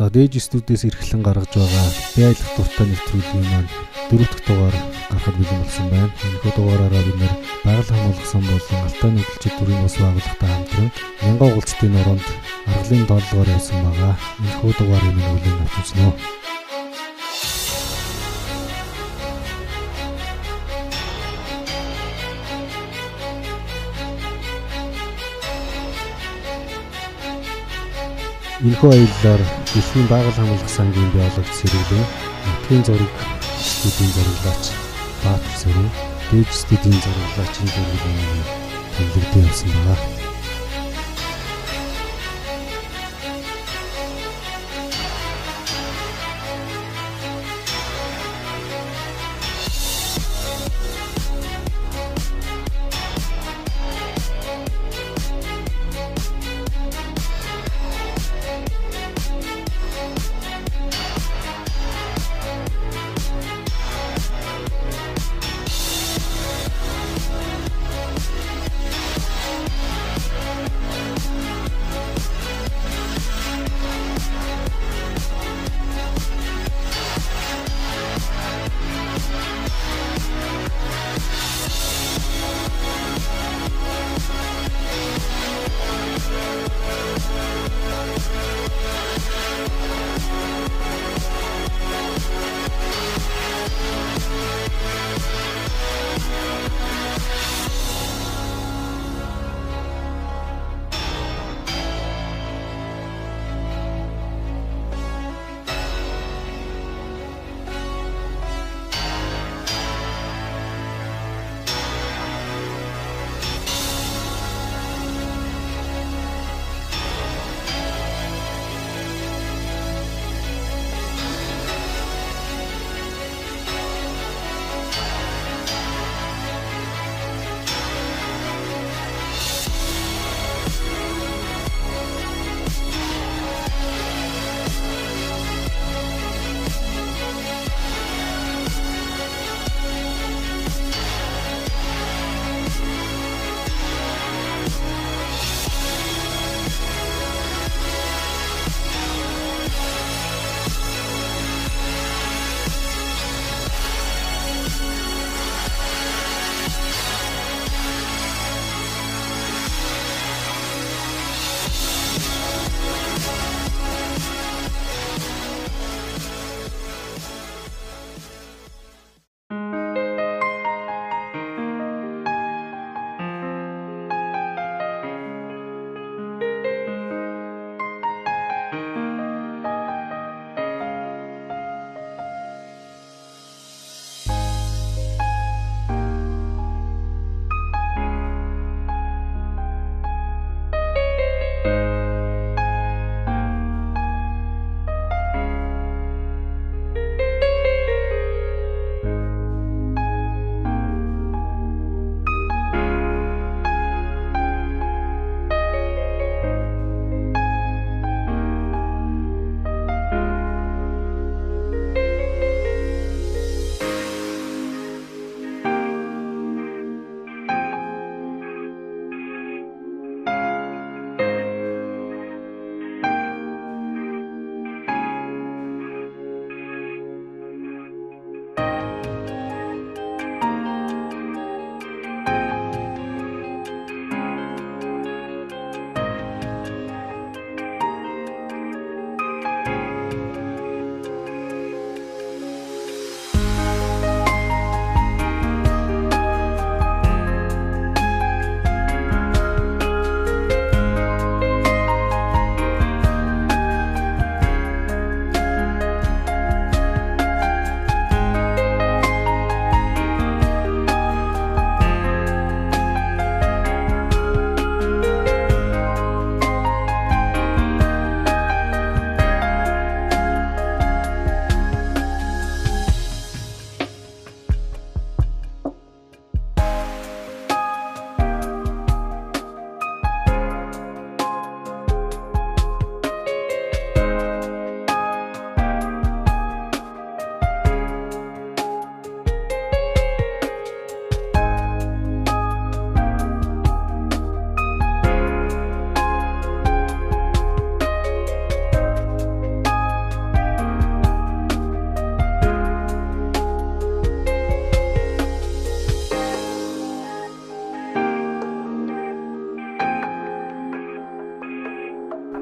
За дээж студиэс эрхлэн гаргаж байгаа байлах дуртай нэвтрүүлгийн маань 4 дахь дугаар гарахад бэлэн болсон байна. Энэ дугаараараа бид нэр байгаль хамгаалсан болон Алтай нөхөлчид төрийн бас байгууллагатай хамтран Янгау гулцтын ороонд аргалын тооллогоор явсан байгаа. Энэ дугаарыг минь хүлээн авч үзнэ. Энэхүү аяллаар дэлхийн байгаль хамгаалах сангийн биологч сэргэлэн, нутгийн зураг студийн зураглаач Баатар Сөрөг, дээж студийн зураглаач Жиргэлэн төлөвлөгдөө явсан байгаа.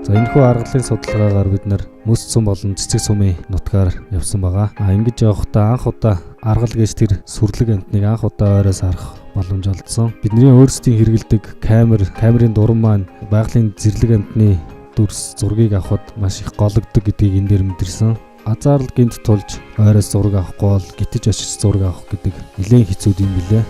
За энэхүү аргалын судалгаагаар бид нар мөс цум болон цэцэг сумын нутгаар явсан байгаа. Ингэж явахдаа анх удаа аргал гэж тэр сүрлэг амтныг анх удаа ойроос харах боломж олдсон. Бидний өөрсдийн хэрэгэлдэг камерын дуран маань байгалийн зэрлэг амтны дүрс зургийг авахд маш их гологддог гэдгийг энэ дээр мэдэрсэн. Азаарлал гинт тулж ойроос зураг авахгүй бол гитэж очиж зураг авах гэдэг нэлээд хэцүү юм билээ.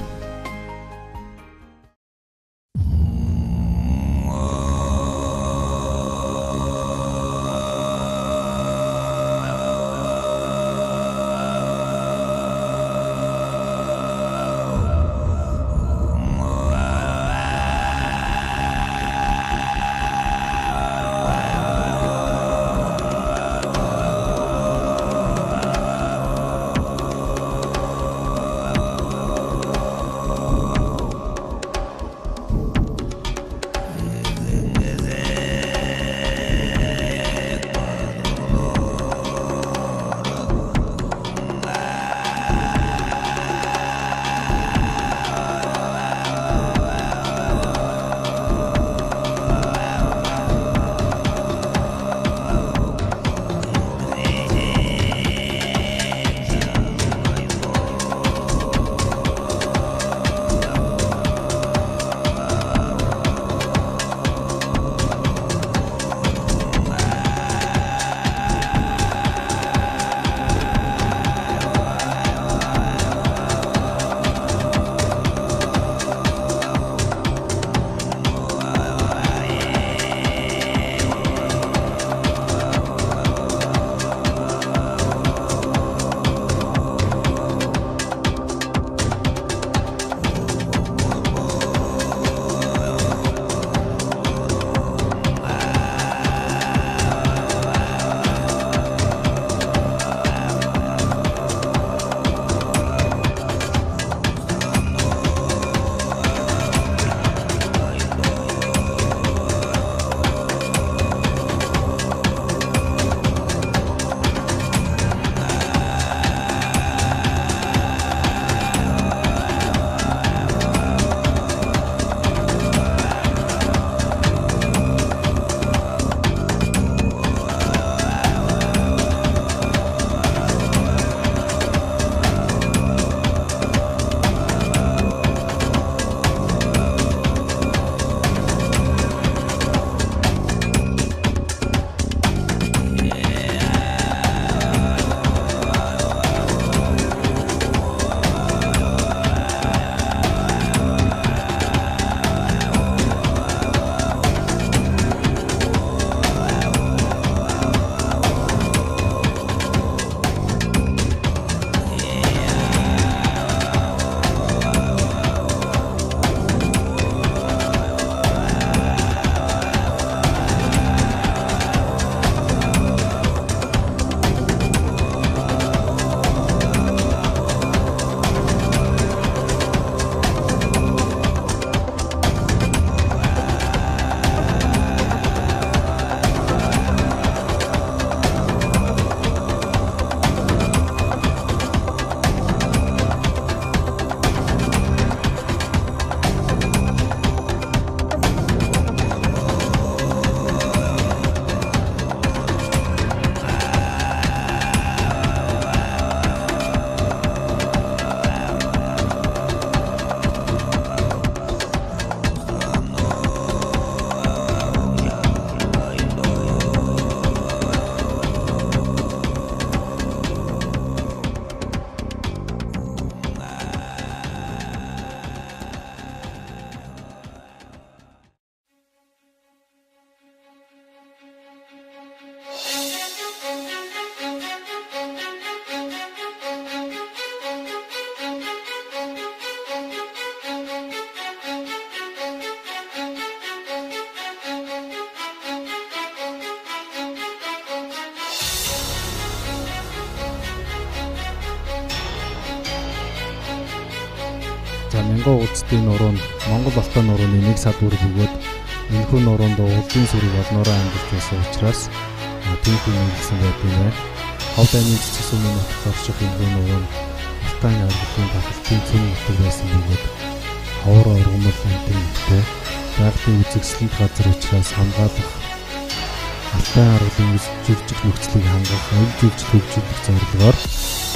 За Мянган уулзтын нуруу нь Монгол Алтай нурууны нэг сад бүр бөгөөд энэхүү нуруунд уулын сүрэг олноороо амьдарч байсан учраас тиймгүй нэгсэн байт юм байна. Ховд аймгийн цэцэг сумын нутагт орших энэхүү нуруу нь Алтай аргалын тахалтын цөм нутаг байсан бөгөөд ховор оргомол амтэн нутаг байгалийн үзэгсэлэнт газар учраас хамгаалах алтай аргалын жижиг нөхцөлийг хангах, оюун хөгжил хөгжүүлэх зорилгоор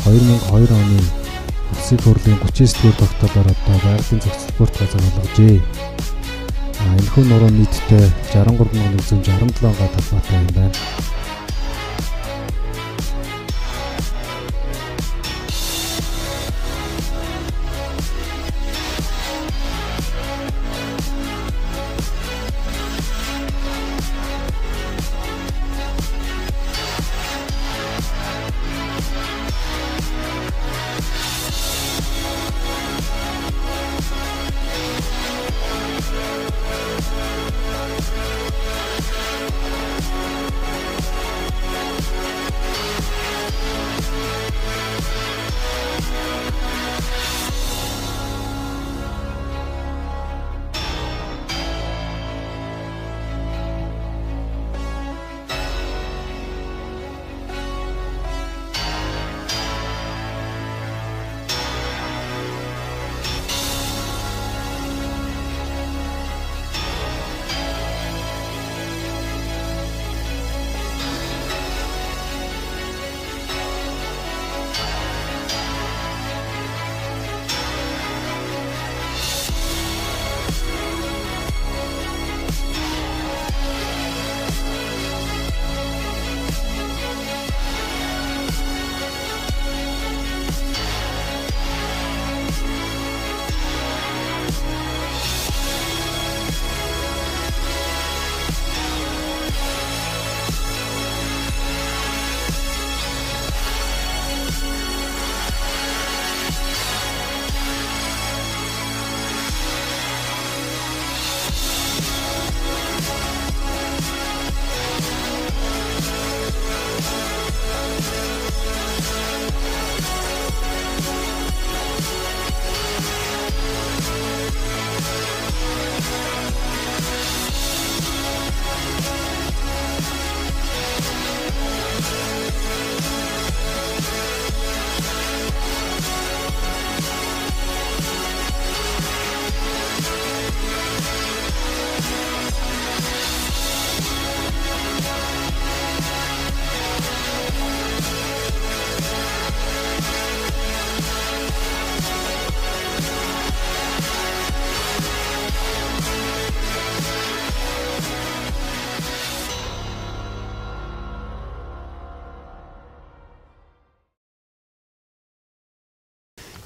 2002 оны улсын хурлын 39-р тогтоолоор одоо байгалийн зохицол спорт газар болгожээ. Энэхүү нуруу нийтдээ 63,167 га талбайтай юм байна.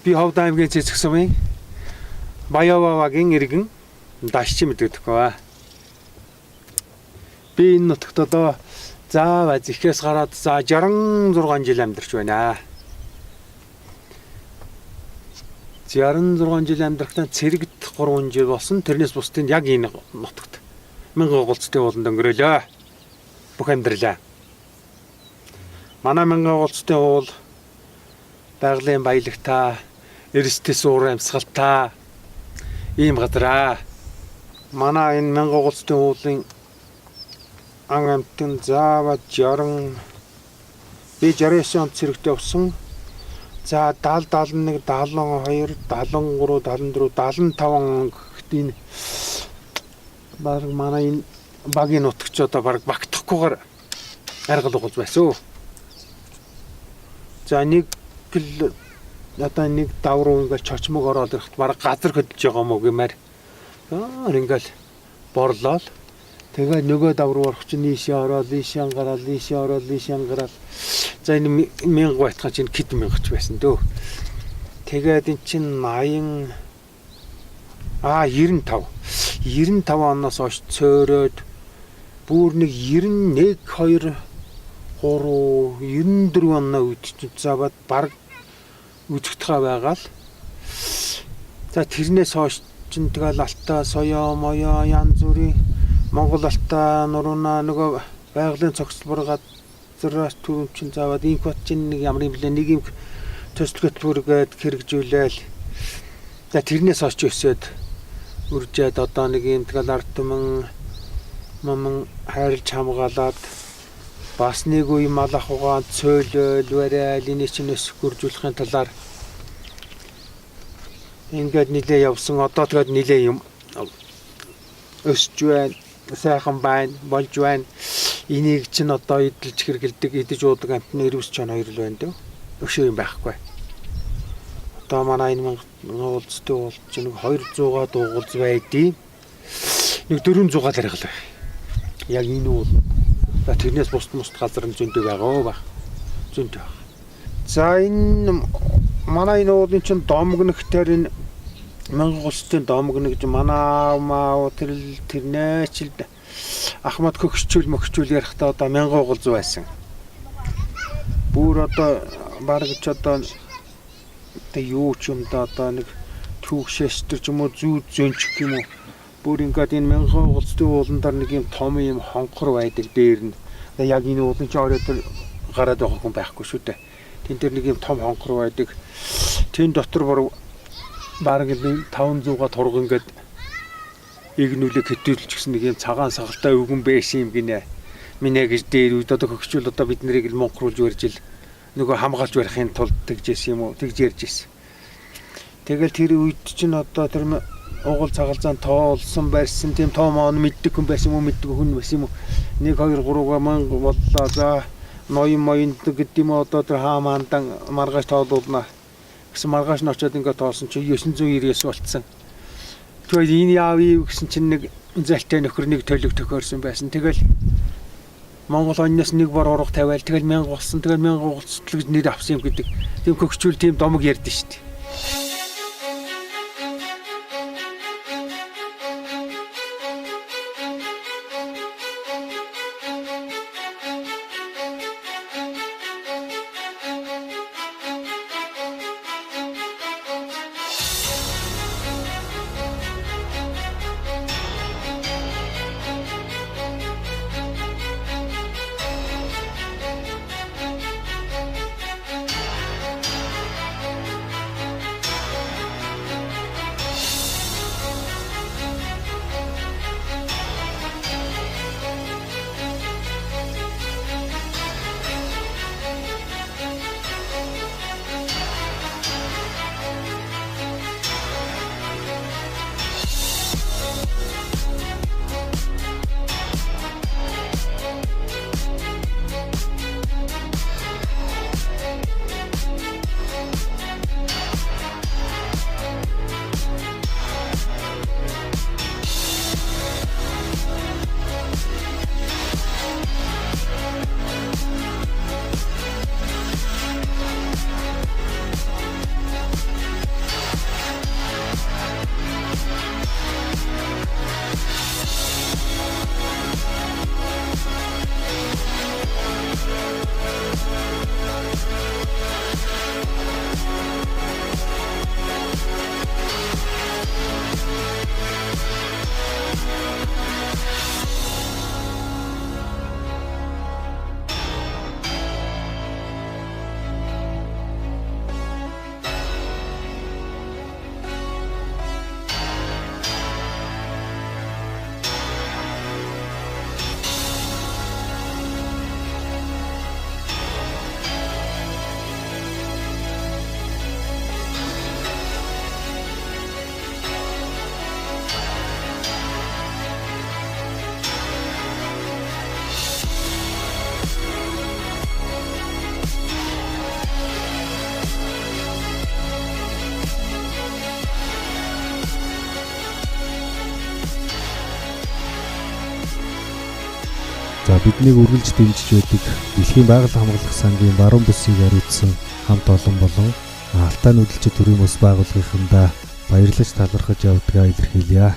Би Ховд аймгийн Цэцэг сумын Баявавагийн иргэн Дашчи мэдэгдэхгүй. Би энэ нутагт одоо заавал ихээс гараад 66 жил амьдарч байна. 66 жил амьдрахтаа цэрэгт 3 жил болсон. Тэрнээс бусдын яг энэ нутагт 1000 голцтой ууланд өнгөрөөлөө. Бүх амьдралаа. Манай 1000 голцтой уул байгалийн баялагтаа эрсдэс уур амьсгалтай ийм газараа. Манай энэ 1000 голцтой уулын ан амтын заавал 60 би 69 онд цэрэгт явсан. За 70 71 72 73 74 75 гэхтийн баг манай энэ багийн нутагч одоо баг багтахгүйгээр аргал угуулж байсан. За нэг одоо нэг давруу ингээл чочмог ороод ирэхэд баг газар хөдлөж байгаа мó гэмээр. Ингээл борлоо. Тэгээ нөгөө давруу орох чинь нийшээ ороод нийшээ гараад. За энэ 1000 байтхан чинь хэд мянгч байсан дөө. Тэгээд эн чинь 95 оноос хойш цөөрөөд бүр нэг 91 2 3 94 оноо үед чинь заваад баг үзэгдэхэ байгаа л. За тэрнээс хойш чинь тэгэл алтаа соёо моё янз бүрийн Монгол алтаа нуруна нөгөө байгалийн цогцлбор газраас түрүүн чинь заваад инкват чинь нэг ямар юм блэ нэг юм төслөгөт бүргээд хэрэгжүүлээл. За тэрнээс хойш өсөөд үржээд одоо нэг юм тэгэл ард түмэн хайрлж хамгаалаад бас нэг үе малах угаан цөөлөл барайл энэ чинь өсөх гүржүүлэхийн талаар ингээд нилээ явсан. Одоо тэгээд нилээ юм өсч байна, сайхан байна, болж байна. Энийг чинь одоо эдэлж хэргэлдэг, эдэж уудаг амтны 92 хоёр л байна дөө. Өшөө юм байхгүй. Одоо манай энэ уулзтай уулз чинь 200-aa дуугалз байдیں۔ Нэг 400-aa тархал байх. Яг энэ уул. Тэрнээс бусд газар нь зөндөө байгаа ба. Зөндөө. За энэ манай энэ уулын чинь домгногтэр энэ Монгол улсын домгно гэж манай маа тэрнээч л Ахмад хөгшчүүл ярихдаа одоо 1000 уулз байсан. Бүр одоо бараг ч одоо юу ч юм да одоо нэг түүхшэстэр ч юм уу зөнчг юм уу. Бүр ингээд энэ 1000 уулзтай ууландар нэг юм том юм хонхор байдаг дээр нь. Яг энэ уулын ч орой дээр гараад байгаа хүн байхгүй шүү дээ. Тэн дээр нэг юм том хонхор байдаг. Тэн дотор бараг 500-aa турган ингээд игнүүлэг хэтүүлж гисэн нэг юм цагаан сагалтай өвгөн байсан юм гинэ. Минь гэж дээр үед одоо хөгчүүл одоо бид нарыг л монхруулж барьж ил нөгөө хамгаалж барихын тулд тэгжсэн юм уу? Тэгж ярьжсэн. Тэгэл тэр үед чинь одоо тэр угал цагалзаан тоолсон барьсан тийм том он мэддэг хүн байсан юм уу? Мэддэг хүн байсан юм уу? 1 2 3 мянга боллоо. За ноён гэдэг юм одоо тэр хаамаандан маргааш тоолуулна. Гэсэн маргааш нь очиод ингээд тоолсон чи 999 болцсон. Тэгвэл энэ яав юу гэсэн чинь нэг залтай нөхөр нэг төлөв төхөөрсөн байсан. Тэгэл Монгол онноос нэг бор урга тавиал тэгэл 1000 болсон. Тэгэл 1000 уулзтлаг нэр авсан юм гэдэг. Тийм хөгчүүл тийм домог ярьдэн шүү дээ. За биднийг үргэлж дэмжиж байдаг Дэлхийн Байгаль Хамгаалах Сангийн баруун бүсийг хариуцсан хамт олон болон Алтай нүүдэлчид төрийн бас байгууллагынхандаа баярлаж талархаж явдгаа илэрхийлье.